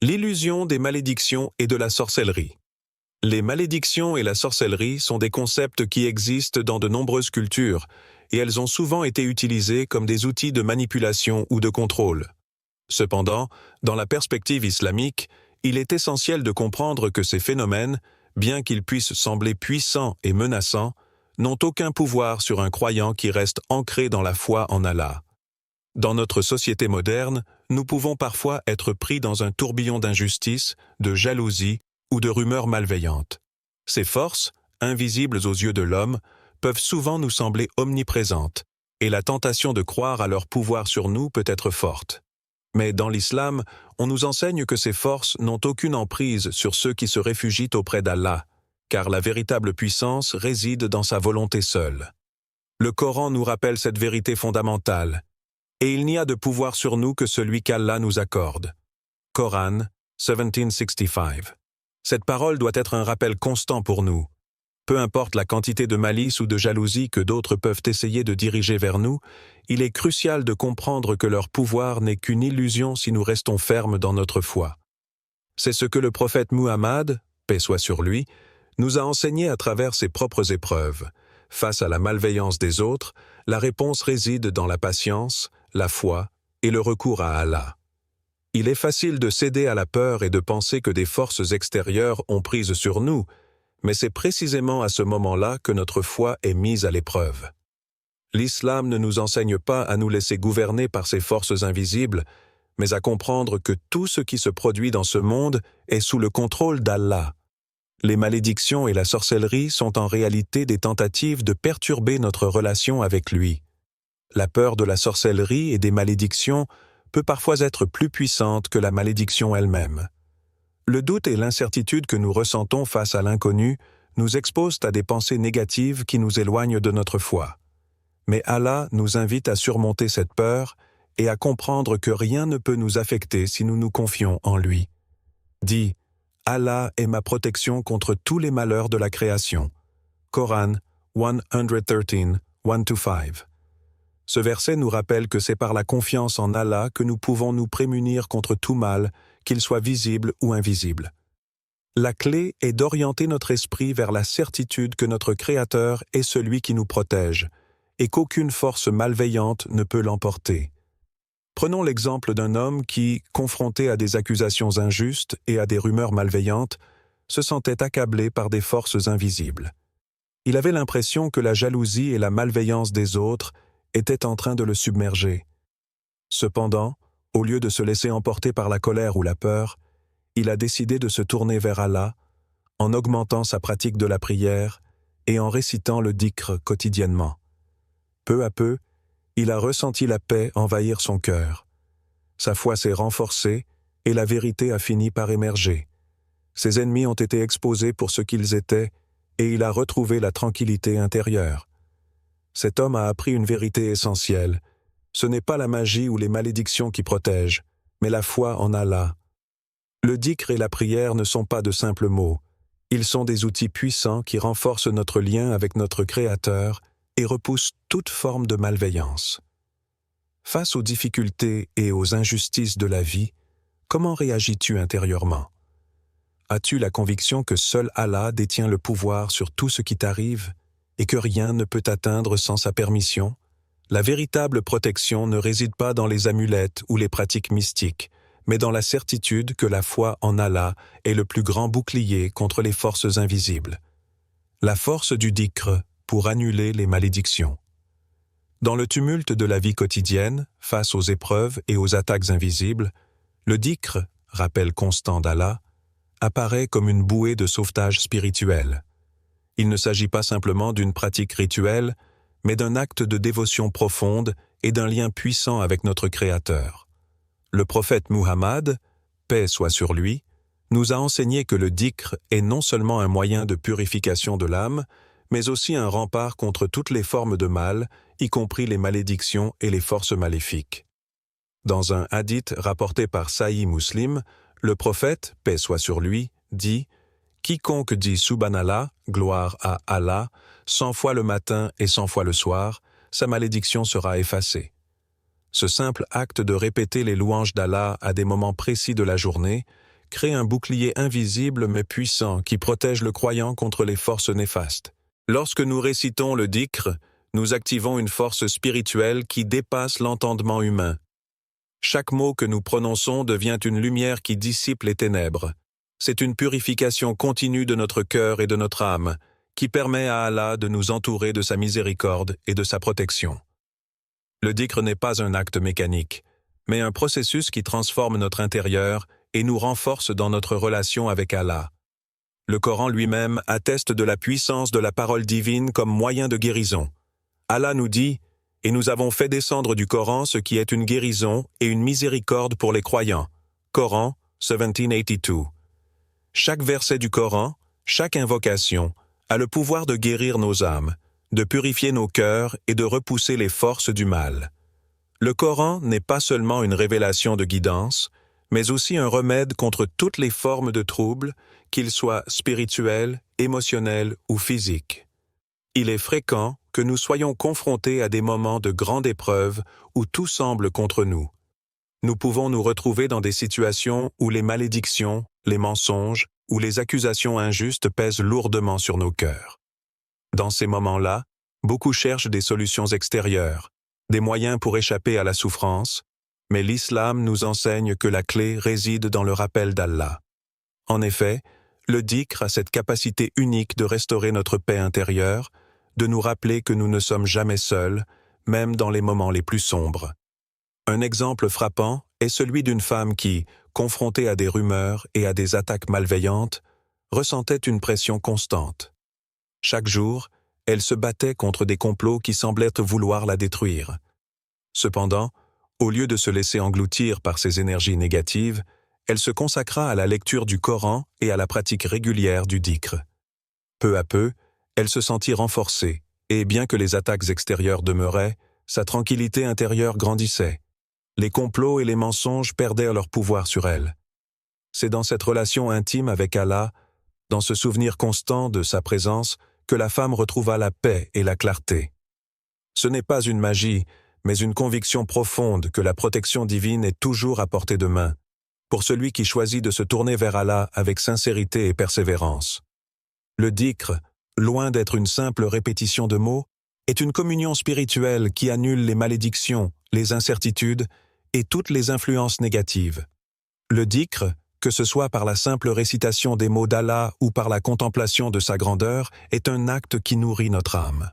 L'illusion des malédictions et de la sorcellerie. Les malédictions et la sorcellerie sont des concepts qui existent dans de nombreuses cultures, et elles ont souvent été utilisées comme des outils de manipulation ou de contrôle. Cependant, dans la perspective islamique, il est essentiel de comprendre que ces phénomènes, bien qu'ils puissent sembler puissants et menaçants, n'ont aucun pouvoir sur un croyant qui reste ancré dans la foi en Allah. Dans notre société moderne, nous pouvons parfois être pris dans un tourbillon d'injustice, de jalousie ou de rumeurs malveillantes. Ces forces, invisibles aux yeux de l'homme, peuvent souvent nous sembler omniprésentes, et la tentation de croire à leur pouvoir sur nous peut être forte. Mais dans l'islam, on nous enseigne que ces forces n'ont aucune emprise sur ceux qui se réfugient auprès d'Allah, car la véritable puissance réside dans sa volonté seule. Le Coran nous rappelle cette vérité fondamentale, et il n'y a de pouvoir sur nous que celui qu'Allah nous accorde. Coran, 1765. Cette parole doit être un rappel constant pour nous. Peu importe la quantité de malice ou de jalousie que d'autres peuvent essayer de diriger vers nous, il est crucial de comprendre que leur pouvoir n'est qu'une illusion si nous restons fermes dans notre foi. C'est ce que le prophète Muhammad, paix soit sur lui, nous a enseigné à travers ses propres épreuves. Face à la malveillance des autres, la réponse réside dans la patience, la foi et le recours à Allah. Il est facile de céder à la peur et de penser que des forces extérieures ont prise sur nous, mais c'est précisément à ce moment-là que notre foi est mise à l'épreuve. L'islam ne nous enseigne pas à nous laisser gouverner par ces forces invisibles, mais à comprendre que tout ce qui se produit dans ce monde est sous le contrôle d'Allah. Les malédictions et la sorcellerie sont en réalité des tentatives de perturber notre relation avec lui. La peur de la sorcellerie et des malédictions peut parfois être plus puissante que la malédiction elle-même. Le doute et l'incertitude que nous ressentons face à l'inconnu nous exposent à des pensées négatives qui nous éloignent de notre foi. Mais Allah nous invite à surmonter cette peur et à comprendre que rien ne peut nous affecter si nous nous confions en lui. Dis, Allah est ma protection contre tous les malheurs de la création. Coran 113, 1-5. Ce verset nous rappelle que c'est par la confiance en Allah que nous pouvons nous prémunir contre tout mal, qu'il soit visible ou invisible. La clé est d'orienter notre esprit vers la certitude que notre Créateur est celui qui nous protège, et qu'aucune force malveillante ne peut l'emporter. Prenons l'exemple d'un homme qui, confronté à des accusations injustes et à des rumeurs malveillantes, se sentait accablé par des forces invisibles. Il avait l'impression que la jalousie et la malveillance des autres étaient en train de le submerger. Cependant, au lieu de se laisser emporter par la colère ou la peur, il a décidé de se tourner vers Allah en augmentant sa pratique de la prière et en récitant le dhikr quotidiennement. Peu à peu, il a ressenti la paix envahir son cœur. Sa foi s'est renforcée et la vérité a fini par émerger. Ses ennemis ont été exposés pour ce qu'ils étaient et il a retrouvé la tranquillité intérieure. Cet homme a appris une vérité essentielle. Ce n'est pas la magie ou les malédictions qui protègent, mais la foi en Allah. Le dhikr et la prière ne sont pas de simples mots. Ils sont des outils puissants qui renforcent notre lien avec notre Créateur et repousse toute forme de malveillance. Face aux difficultés et aux injustices de la vie, comment réagis-tu intérieurement? As-tu la conviction que seul Allah détient le pouvoir sur tout ce qui t'arrive et que rien ne peut t'atteindre sans sa permission? La véritable protection ne réside pas dans les amulettes ou les pratiques mystiques, mais dans la certitude que la foi en Allah est le plus grand bouclier contre les forces invisibles. La force du dhikr pour annuler les malédictions. Dans le tumulte de la vie quotidienne, face aux épreuves et aux attaques invisibles, le dhikr, rappel constant d'Allah, apparaît comme une bouée de sauvetage spirituel. Il ne s'agit pas simplement d'une pratique rituelle, mais d'un acte de dévotion profonde et d'un lien puissant avec notre Créateur. Le prophète Muhammad, paix soit sur lui, nous a enseigné que le dhikr est non seulement un moyen de purification de l'âme, mais aussi un rempart contre toutes les formes de mal, y compris les malédictions et les forces maléfiques. Dans un hadith rapporté par Sahih Muslim, le prophète, paix soit sur lui, dit « Quiconque dit Subhanallah, gloire à Allah, 100 fois le matin et 100 fois le soir, sa malédiction sera effacée. » Ce simple acte de répéter les louanges d'Allah à des moments précis de la journée crée un bouclier invisible mais puissant qui protège le croyant contre les forces néfastes. Lorsque nous récitons le dhikr, nous activons une force spirituelle qui dépasse l'entendement humain. Chaque mot que nous prononçons devient une lumière qui dissipe les ténèbres. C'est une purification continue de notre cœur et de notre âme, qui permet à Allah de nous entourer de sa miséricorde et de sa protection. Le dhikr n'est pas un acte mécanique, mais un processus qui transforme notre intérieur et nous renforce dans notre relation avec Allah. Le Coran lui-même atteste de la puissance de la parole divine comme moyen de guérison. Allah nous dit « Et nous avons fait descendre du Coran ce qui est une guérison et une miséricorde pour les croyants. » Coran 1782. Chaque verset du Coran, chaque invocation, a le pouvoir de guérir nos âmes, de purifier nos cœurs et de repousser les forces du mal. Le Coran n'est pas seulement une révélation de guidance, mais aussi un remède contre toutes les formes de troubles, qu'ils soient spirituels, émotionnels ou physiques. Il est fréquent que nous soyons confrontés à des moments de grande épreuve où tout semble contre nous. Nous pouvons nous retrouver dans des situations où les malédictions, les mensonges ou les accusations injustes pèsent lourdement sur nos cœurs. Dans ces moments-là, beaucoup cherchent des solutions extérieures, des moyens pour échapper à la souffrance, mais l'islam nous enseigne que la clé réside dans le rappel d'Allah. En effet, le dhikr a cette capacité unique de restaurer notre paix intérieure, de nous rappeler que nous ne sommes jamais seuls, même dans les moments les plus sombres. Un exemple frappant est celui d'une femme qui, confrontée à des rumeurs et à des attaques malveillantes, ressentait une pression constante. Chaque jour, elle se battait contre des complots qui semblaient vouloir la détruire. Cependant, au lieu de se laisser engloutir par ces énergies négatives, elle se consacra à la lecture du Coran et à la pratique régulière du dhikr. Peu à peu, elle se sentit renforcée, et bien que les attaques extérieures demeuraient, sa tranquillité intérieure grandissait. Les complots et les mensonges perdirent leur pouvoir sur elle. C'est dans cette relation intime avec Allah, dans ce souvenir constant de sa présence, que la femme retrouva la paix et la clarté. Ce n'est pas une magie, mais une conviction profonde que la protection divine est toujours à portée de main, pour celui qui choisit de se tourner vers Allah avec sincérité et persévérance. Le dhikr, loin d'être une simple répétition de mots, est une communion spirituelle qui annule les malédictions, les incertitudes et toutes les influences négatives. Le dhikr, que ce soit par la simple récitation des mots d'Allah ou par la contemplation de sa grandeur, est un acte qui nourrit notre âme.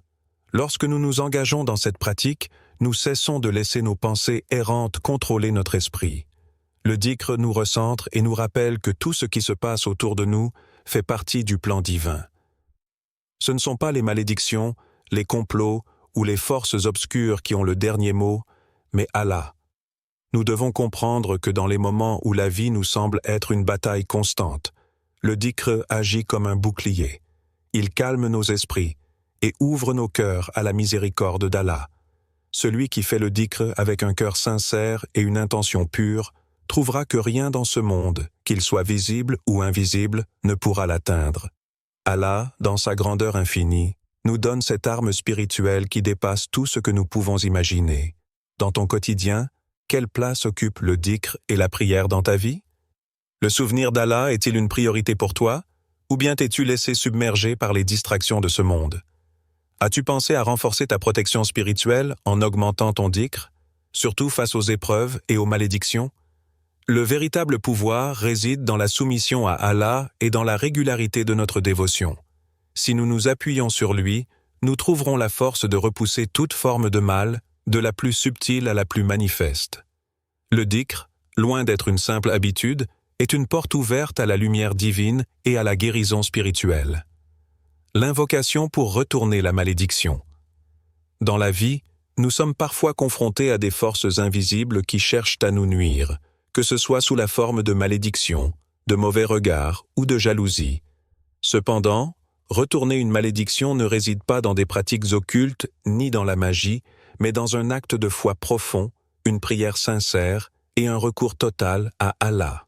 Lorsque nous nous engageons dans cette pratique, nous cessons de laisser nos pensées errantes contrôler notre esprit. Le dhikr nous recentre et nous rappelle que tout ce qui se passe autour de nous fait partie du plan divin. Ce ne sont pas les malédictions, les complots ou les forces obscures qui ont le dernier mot, mais Allah. Nous devons comprendre que dans les moments où la vie nous semble être une bataille constante, le dhikr agit comme un bouclier. Il calme nos esprits et ouvre nos cœurs à la miséricorde d'Allah. Celui qui fait le dhikr avec un cœur sincère et une intention pure trouvera que rien dans ce monde, qu'il soit visible ou invisible, ne pourra l'atteindre. Allah, dans sa grandeur infinie, nous donne cette arme spirituelle qui dépasse tout ce que nous pouvons imaginer. Dans ton quotidien, quelle place occupe le dhikr et la prière dans ta vie? Le souvenir d'Allah est-il une priorité pour toi, ou bien t'es-tu laissé submerger par les distractions de ce monde? As-tu pensé à renforcer ta protection spirituelle en augmentant ton dhikr, surtout face aux épreuves et aux malédictions? Le véritable pouvoir réside dans la soumission à Allah et dans la régularité de notre dévotion. Si nous nous appuyons sur lui, nous trouverons la force de repousser toute forme de mal, de la plus subtile à la plus manifeste. Le dhikr, loin d'être une simple habitude, est une porte ouverte à la lumière divine et à la guérison spirituelle. L'invocation pour retourner la malédiction. Dans la vie, nous sommes parfois confrontés à des forces invisibles qui cherchent à nous nuire, que ce soit sous la forme de malédiction, de mauvais regards ou de jalousie. Cependant, retourner une malédiction ne réside pas dans des pratiques occultes ni dans la magie, mais dans un acte de foi profond, une prière sincère et un recours total à Allah.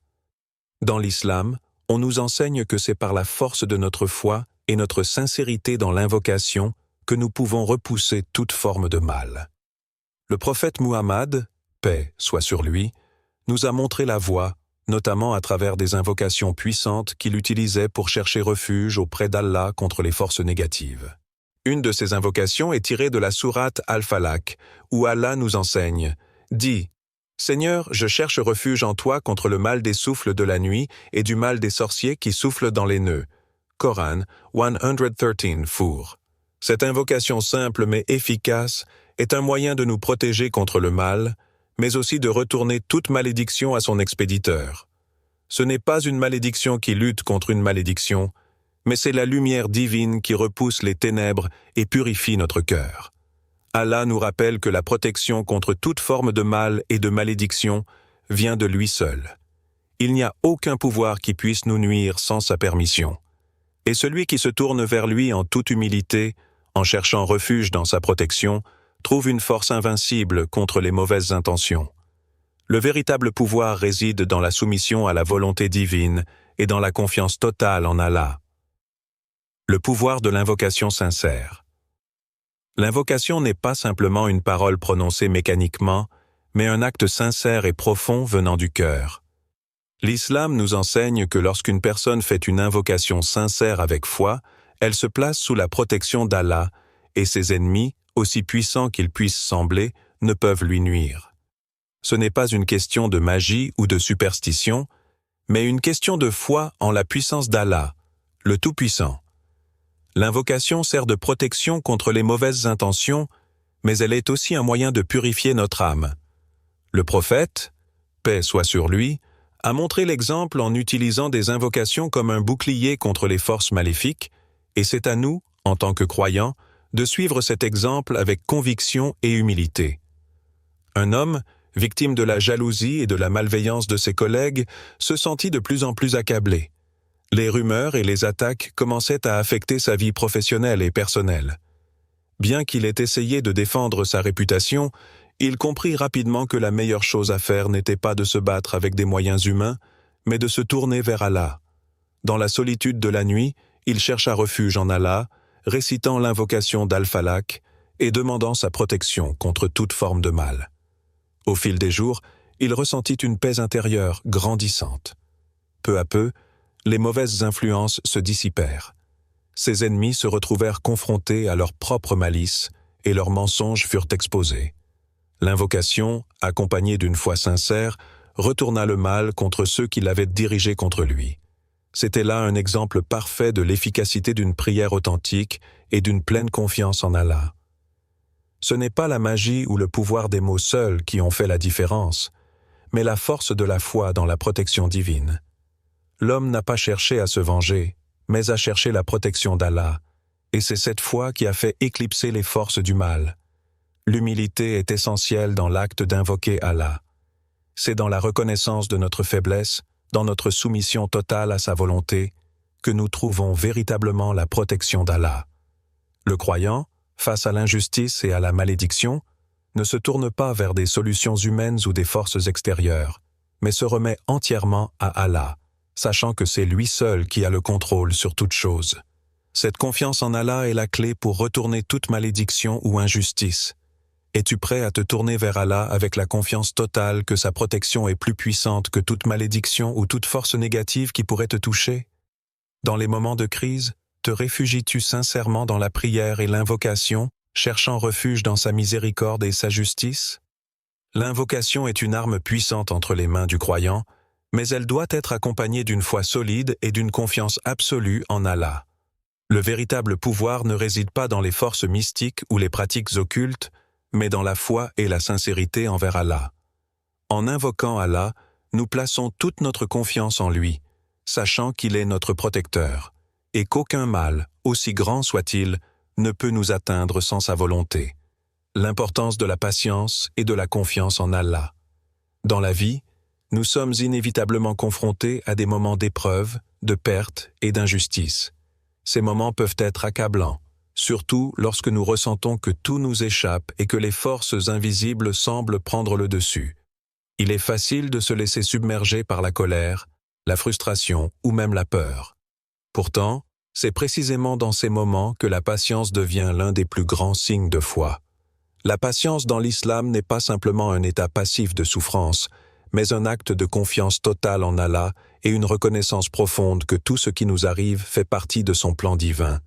Dans l'islam, on nous enseigne que c'est par la force de notre foi et notre sincérité dans l'invocation que nous pouvons repousser toute forme de mal. Le prophète Muhammad, paix soit sur lui, nous a montré la voie, notamment à travers des invocations puissantes qu'il utilisait pour chercher refuge auprès d'Allah contre les forces négatives. Une de ces invocations est tirée de la sourate Al-Falaq, où Allah nous enseigne « Dis, Seigneur, je cherche refuge en toi contre le mal des souffles de la nuit et du mal des sorciers qui soufflent dans les nœuds. » Coran 113 . Cette invocation simple mais efficace est un moyen de nous protéger contre le mal, mais aussi de retourner toute malédiction à son expéditeur. Ce n'est pas une malédiction qui lutte contre une malédiction, mais c'est la lumière divine qui repousse les ténèbres et purifie notre cœur. Allah nous rappelle que la protection contre toute forme de mal et de malédiction vient de lui seul. Il n'y a aucun pouvoir qui puisse nous nuire sans sa permission. Et celui qui se tourne vers lui en toute humilité, en cherchant refuge dans sa protection, trouve une force invincible contre les mauvaises intentions. Le véritable pouvoir réside dans la soumission à la volonté divine et dans la confiance totale en Allah. Le pouvoir de l'invocation sincère. L'invocation n'est pas simplement une parole prononcée mécaniquement, mais un acte sincère et profond venant du cœur. L'islam nous enseigne que lorsqu'une personne fait une invocation sincère avec foi, elle se place sous la protection d'Allah, et ses ennemis, aussi puissants qu'ils puissent sembler, ne peuvent lui nuire. Ce n'est pas une question de magie ou de superstition, mais une question de foi en la puissance d'Allah, le Tout-Puissant. L'invocation sert de protection contre les mauvaises intentions, mais elle est aussi un moyen de purifier notre âme. Le prophète, paix soit sur lui, a montré l'exemple en utilisant des invocations comme un bouclier contre les forces maléfiques, et c'est à nous, en tant que croyants, de suivre cet exemple avec conviction et humilité. Un homme, victime de la jalousie et de la malveillance de ses collègues, se sentit de plus en plus accablé. Les rumeurs et les attaques commençaient à affecter sa vie professionnelle et personnelle. Bien qu'il ait essayé de défendre sa réputation, il comprit rapidement que la meilleure chose à faire n'était pas de se battre avec des moyens humains, mais de se tourner vers Allah. Dans la solitude de la nuit, il chercha refuge en Allah, récitant l'invocation d'Al-Falaq et demandant sa protection contre toute forme de mal. Au fil des jours, il ressentit une paix intérieure grandissante. Peu à peu, les mauvaises influences se dissipèrent. Ses ennemis se retrouvèrent confrontés à leur propre malice et leurs mensonges furent exposés. L'invocation, accompagnée d'une foi sincère, retourna le mal contre ceux qui l'avaient dirigé contre lui. C'était là un exemple parfait de l'efficacité d'une prière authentique et d'une pleine confiance en Allah. Ce n'est pas la magie ou le pouvoir des mots seuls qui ont fait la différence, mais la force de la foi dans la protection divine. L'homme n'a pas cherché à se venger, mais a cherché la protection d'Allah, et c'est cette foi qui a fait éclipser les forces du mal. L'humilité est essentielle dans l'acte d'invoquer Allah. C'est dans la reconnaissance de notre faiblesse, dans notre soumission totale à sa volonté, que nous trouvons véritablement la protection d'Allah. Le croyant, face à l'injustice et à la malédiction, ne se tourne pas vers des solutions humaines ou des forces extérieures, mais se remet entièrement à Allah, sachant que c'est lui seul qui a le contrôle sur toute chose. Cette confiance en Allah est la clé pour retourner toute malédiction ou injustice. Es-tu prêt à te tourner vers Allah avec la confiance totale que sa protection est plus puissante que toute malédiction ou toute force négative qui pourrait te toucher? Dans les moments de crise, te réfugies-tu sincèrement dans la prière et l'invocation, cherchant refuge dans sa miséricorde et sa justice? L'invocation est une arme puissante entre les mains du croyant, mais elle doit être accompagnée d'une foi solide et d'une confiance absolue en Allah. Le véritable pouvoir ne réside pas dans les forces mystiques ou les pratiques occultes, mais dans la foi et la sincérité envers Allah. En invoquant Allah, nous plaçons toute notre confiance en lui, sachant qu'il est notre protecteur, et qu'aucun mal, aussi grand soit-il, ne peut nous atteindre sans sa volonté. L'importance de la patience et de la confiance en Allah. Dans la vie, nous sommes inévitablement confrontés à des moments d'épreuve, de perte et d'injustice. Ces moments peuvent être accablants, surtout lorsque nous ressentons que tout nous échappe et que les forces invisibles semblent prendre le dessus. Il est facile de se laisser submerger par la colère, la frustration ou même la peur. Pourtant, c'est précisément dans ces moments que la patience devient l'un des plus grands signes de foi. La patience dans l'islam n'est pas simplement un état passif de souffrance, mais un acte de confiance totale en Allah et une reconnaissance profonde que tout ce qui nous arrive fait partie de son plan divin.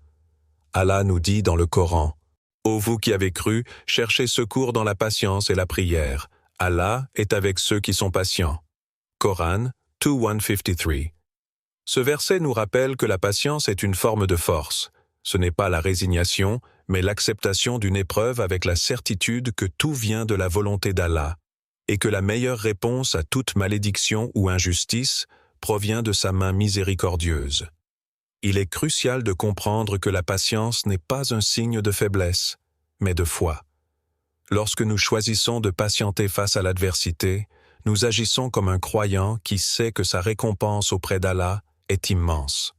Allah nous dit dans le Coran, « Ô vous qui avez cru, cherchez secours dans la patience et la prière. Allah est avec ceux qui sont patients. » Coran 2:153. Ce verset nous rappelle que la patience est une forme de force. Ce n'est pas la résignation, mais l'acceptation d'une épreuve avec la certitude que tout vient de la volonté d'Allah, et que la meilleure réponse à toute malédiction ou injustice provient de sa main miséricordieuse. Il est crucial de comprendre que la patience n'est pas un signe de faiblesse, mais de foi. Lorsque nous choisissons de patienter face à l'adversité, nous agissons comme un croyant qui sait que sa récompense auprès d'Allah est immense.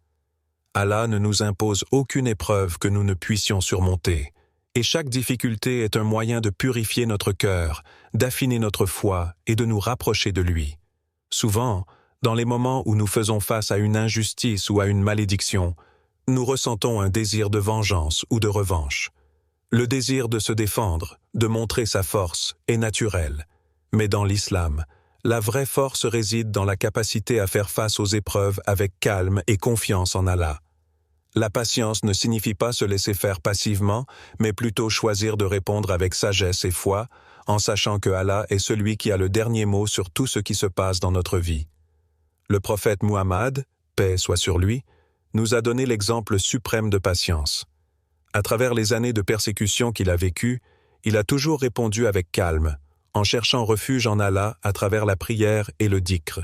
Allah ne nous impose aucune épreuve que nous ne puissions surmonter, et chaque difficulté est un moyen de purifier notre cœur, d'affiner notre foi et de nous rapprocher de lui. Souvent, dans les moments où nous faisons face à une injustice ou à une malédiction, nous ressentons un désir de vengeance ou de revanche. Le désir de se défendre, de montrer sa force, est naturel. Mais dans l'islam, la vraie force réside dans la capacité à faire face aux épreuves avec calme et confiance en Allah. La patience ne signifie pas se laisser faire passivement, mais plutôt choisir de répondre avec sagesse et foi, en sachant que Allah est celui qui a le dernier mot sur tout ce qui se passe dans notre vie. Le prophète Muhammad, paix soit sur lui, nous a donné l'exemple suprême de patience. À travers les années de persécution qu'il a vécues, il a toujours répondu avec calme, en cherchant refuge en Allah à travers la prière et le dhikr.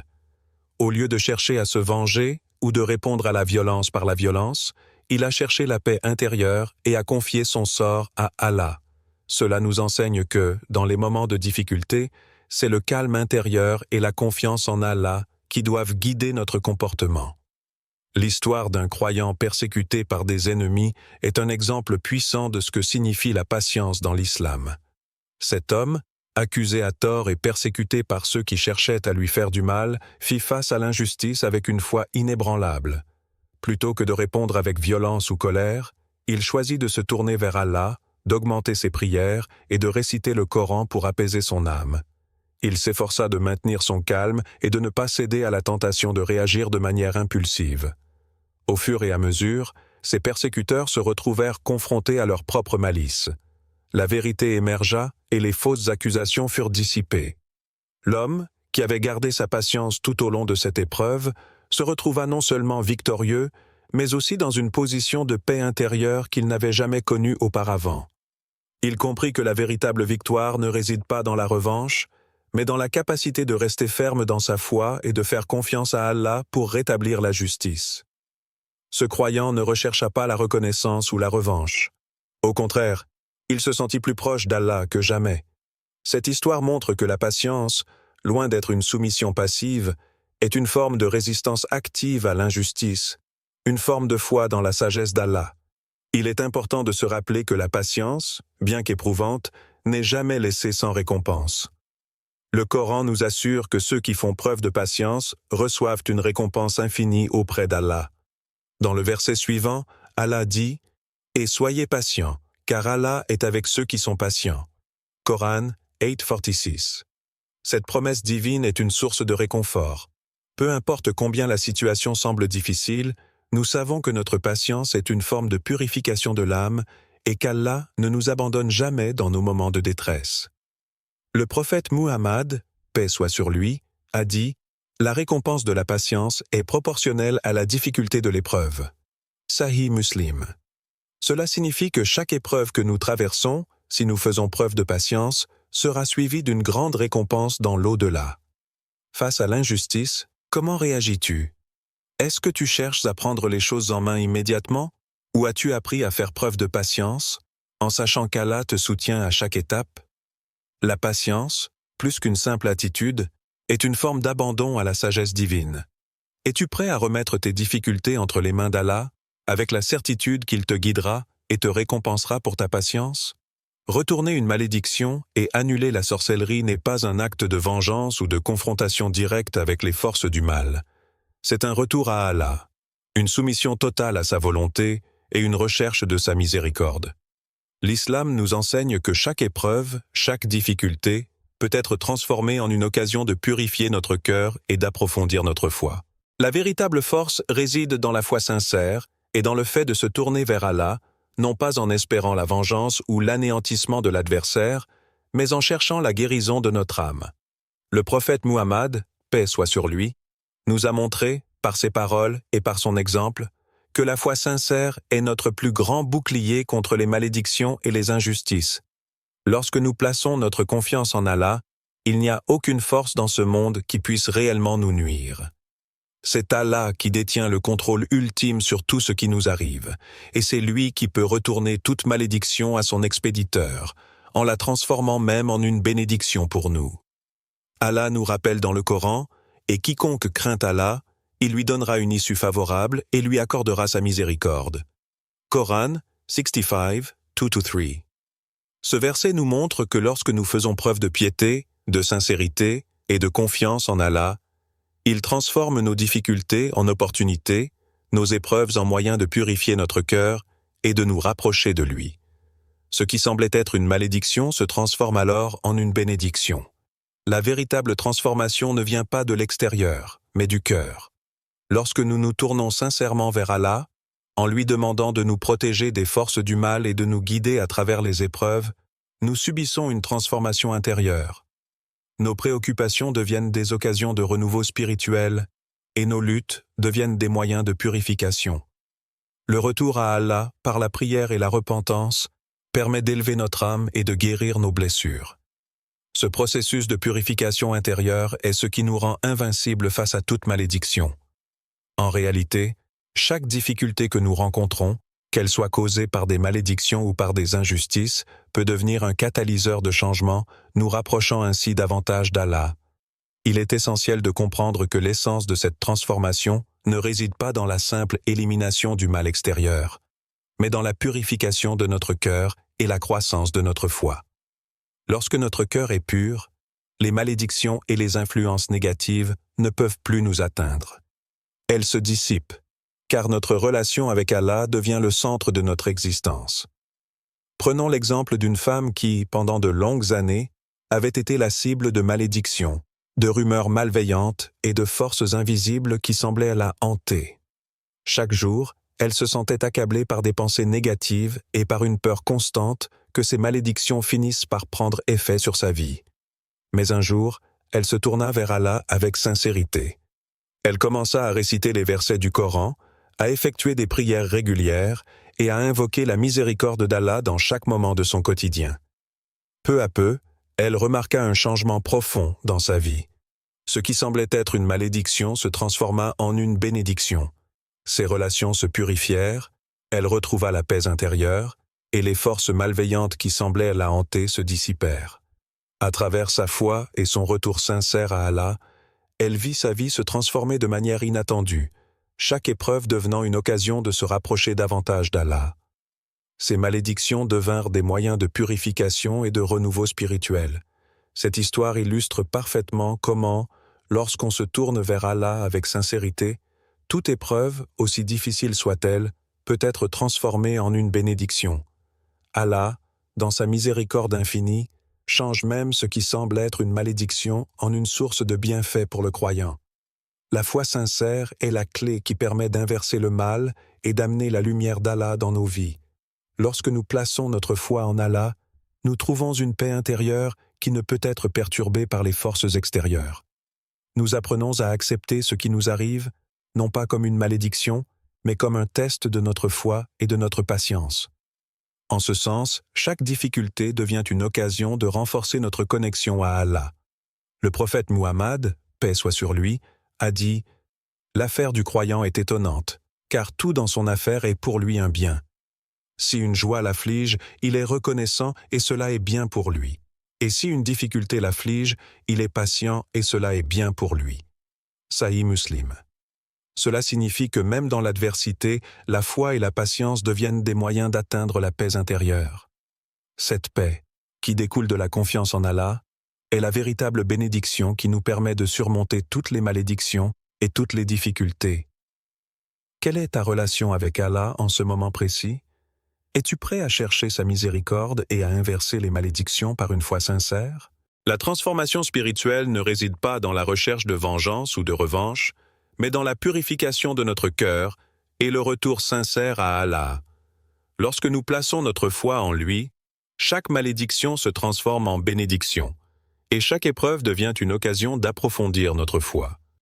Au lieu de chercher à se venger ou de répondre à la violence par la violence, il a cherché la paix intérieure et a confié son sort à Allah. Cela nous enseigne que, dans les moments de difficulté, c'est le calme intérieur et la confiance en Allah qui doivent guider notre comportement. L'histoire d'un croyant persécuté par des ennemis est un exemple puissant de ce que signifie la patience dans l'islam. Cet homme, accusé à tort et persécuté par ceux qui cherchaient à lui faire du mal, fit face à l'injustice avec une foi inébranlable. Plutôt que de répondre avec violence ou colère, il choisit de se tourner vers Allah, d'augmenter ses prières et de réciter le Coran pour apaiser son âme. Il s'efforça de maintenir son calme et de ne pas céder à la tentation de réagir de manière impulsive. Au fur et à mesure, ses persécuteurs se retrouvèrent confrontés à leur propre malice. La vérité émergea et les fausses accusations furent dissipées. L'homme, qui avait gardé sa patience tout au long de cette épreuve, se retrouva non seulement victorieux, mais aussi dans une position de paix intérieure qu'il n'avait jamais connue auparavant. Il comprit que la véritable victoire ne réside pas dans la revanche, mais dans la capacité de rester ferme dans sa foi et de faire confiance à Allah pour rétablir la justice. Ce croyant ne rechercha pas la reconnaissance ou la revanche. Au contraire, il se sentit plus proche d'Allah que jamais. Cette histoire montre que la patience, loin d'être une soumission passive, est une forme de résistance active à l'injustice, une forme de foi dans la sagesse d'Allah. Il est important de se rappeler que la patience, bien qu'éprouvante, n'est jamais laissée sans récompense. Le Coran nous assure que ceux qui font preuve de patience reçoivent une récompense infinie auprès d'Allah. Dans le verset suivant, Allah dit « Et soyez patients, car Allah est avec ceux qui sont patients. » Coran 8:46. Cette promesse divine est une source de réconfort. Peu importe combien la situation semble difficile, nous savons que notre patience est une forme de purification de l'âme et qu'Allah ne nous abandonne jamais dans nos moments de détresse. Le prophète Muhammad, paix soit sur lui, a dit « La récompense de la patience est proportionnelle à la difficulté de l'épreuve. » Sahih Muslim. Cela signifie que chaque épreuve que nous traversons, si nous faisons preuve de patience, sera suivie d'une grande récompense dans l'au-delà. Face à l'injustice, comment réagis-tu? Est-ce que tu cherches à prendre les choses en main immédiatement? Ou as-tu appris à faire preuve de patience, en sachant qu'Allah te soutient à chaque étape? La patience, plus qu'une simple attitude, est une forme d'abandon à la sagesse divine. Es-tu prêt à remettre tes difficultés entre les mains d'Allah, avec la certitude qu'il te guidera et te récompensera pour ta patience? Retourner une malédiction et annuler la sorcellerie n'est pas un acte de vengeance ou de confrontation directe avec les forces du mal. C'est un retour à Allah, une soumission totale à sa volonté et une recherche de sa miséricorde. L'islam nous enseigne que chaque épreuve, chaque difficulté, peut être transformée en une occasion de purifier notre cœur et d'approfondir notre foi. La véritable force réside dans la foi sincère et dans le fait de se tourner vers Allah, non pas en espérant la vengeance ou l'anéantissement de l'adversaire, mais en cherchant la guérison de notre âme. Le prophète Muhammad, paix soit sur lui, nous a montré, par ses paroles et par son exemple, que la foi sincère est notre plus grand bouclier contre les malédictions et les injustices. Lorsque nous plaçons notre confiance en Allah, il n'y a aucune force dans ce monde qui puisse réellement nous nuire. C'est Allah qui détient le contrôle ultime sur tout ce qui nous arrive, et c'est lui qui peut retourner toute malédiction à son expéditeur, en la transformant même en une bénédiction pour nous. Allah nous rappelle dans le Coran, et quiconque craint Allah, il lui donnera une issue favorable et lui accordera sa miséricorde. Coran 65, 2-3. Ce verset nous montre que lorsque nous faisons preuve de piété, de sincérité et de confiance en Allah, il transforme nos difficultés en opportunités, nos épreuves en moyens de purifier notre cœur et de nous rapprocher de lui. Ce qui semblait être une malédiction se transforme alors en une bénédiction. La véritable transformation ne vient pas de l'extérieur, mais du cœur. Lorsque nous nous tournons sincèrement vers Allah, en lui demandant de nous protéger des forces du mal et de nous guider à travers les épreuves, nous subissons une transformation intérieure. Nos préoccupations deviennent des occasions de renouveau spirituel et nos luttes deviennent des moyens de purification. Le retour à Allah, par la prière et la repentance, permet d'élever notre âme et de guérir nos blessures. Ce processus de purification intérieure est ce qui nous rend invincibles face à toute malédiction. En réalité, chaque difficulté que nous rencontrons, qu'elle soit causée par des malédictions ou par des injustices, peut devenir un catalyseur de changement, nous rapprochant ainsi davantage d'Allah. Il est essentiel de comprendre que l'essence de cette transformation ne réside pas dans la simple élimination du mal extérieur, mais dans la purification de notre cœur et la croissance de notre foi. Lorsque notre cœur est pur, les malédictions et les influences négatives ne peuvent plus nous atteindre. Elles se dissipent, car notre relation avec Allah devient le centre de notre existence. Prenons l'exemple d'une femme qui, pendant de longues années, avait été la cible de malédictions, de rumeurs malveillantes et de forces invisibles qui semblaient la hanter. Chaque jour, elle se sentait accablée par des pensées négatives et par une peur constante que ces malédictions finissent par prendre effet sur sa vie. Mais un jour, elle se tourna vers Allah avec sincérité. Elle commença à réciter les versets du Coran, à effectuer des prières régulières et à invoquer la miséricorde d'Allah dans chaque moment de son quotidien. Peu à peu, elle remarqua un changement profond dans sa vie. Ce qui semblait être une malédiction se transforma en une bénédiction. Ses relations se purifièrent, elle retrouva la paix intérieure, et les forces malveillantes qui semblaient la hanter se dissipèrent. À travers sa foi et son retour sincère à Allah, elle vit sa vie se transformer de manière inattendue, chaque épreuve devenant une occasion de se rapprocher davantage d'Allah. Ces malédictions devinrent des moyens de purification et de renouveau spirituel. Cette histoire illustre parfaitement comment, lorsqu'on se tourne vers Allah avec sincérité, toute épreuve, aussi difficile soit-elle, peut être transformée en une bénédiction. Allah, dans sa miséricorde infinie, change même ce qui semble être une malédiction en une source de bienfait pour le croyant. La foi sincère est la clé qui permet d'inverser le mal et d'amener la lumière d'Allah dans nos vies. Lorsque nous plaçons notre foi en Allah, nous trouvons une paix intérieure qui ne peut être perturbée par les forces extérieures. Nous apprenons à accepter ce qui nous arrive, non pas comme une malédiction, mais comme un test de notre foi et de notre patience. En ce sens, chaque difficulté devient une occasion de renforcer notre connexion à Allah. Le prophète Muhammad, paix soit sur lui, a dit « L'affaire du croyant est étonnante, car tout dans son affaire est pour lui un bien. Si une joie l'afflige, il est reconnaissant et cela est bien pour lui. Et si une difficulté l'afflige, il est patient et cela est bien pour lui. » Sahih Muslim. Cela signifie que même dans l'adversité, la foi et la patience deviennent des moyens d'atteindre la paix intérieure. Cette paix, qui découle de la confiance en Allah, est la véritable bénédiction qui nous permet de surmonter toutes les malédictions et toutes les difficultés. Quelle est ta relation avec Allah en ce moment précis? Es-tu prêt à chercher sa miséricorde et à inverser les malédictions par une foi sincère? La transformation spirituelle ne réside pas dans la recherche de vengeance ou de revanche, mais dans la purification de notre cœur et le retour sincère à Allah. Lorsque nous plaçons notre foi en lui, chaque malédiction se transforme en bénédiction, et chaque épreuve devient une occasion d'approfondir notre foi.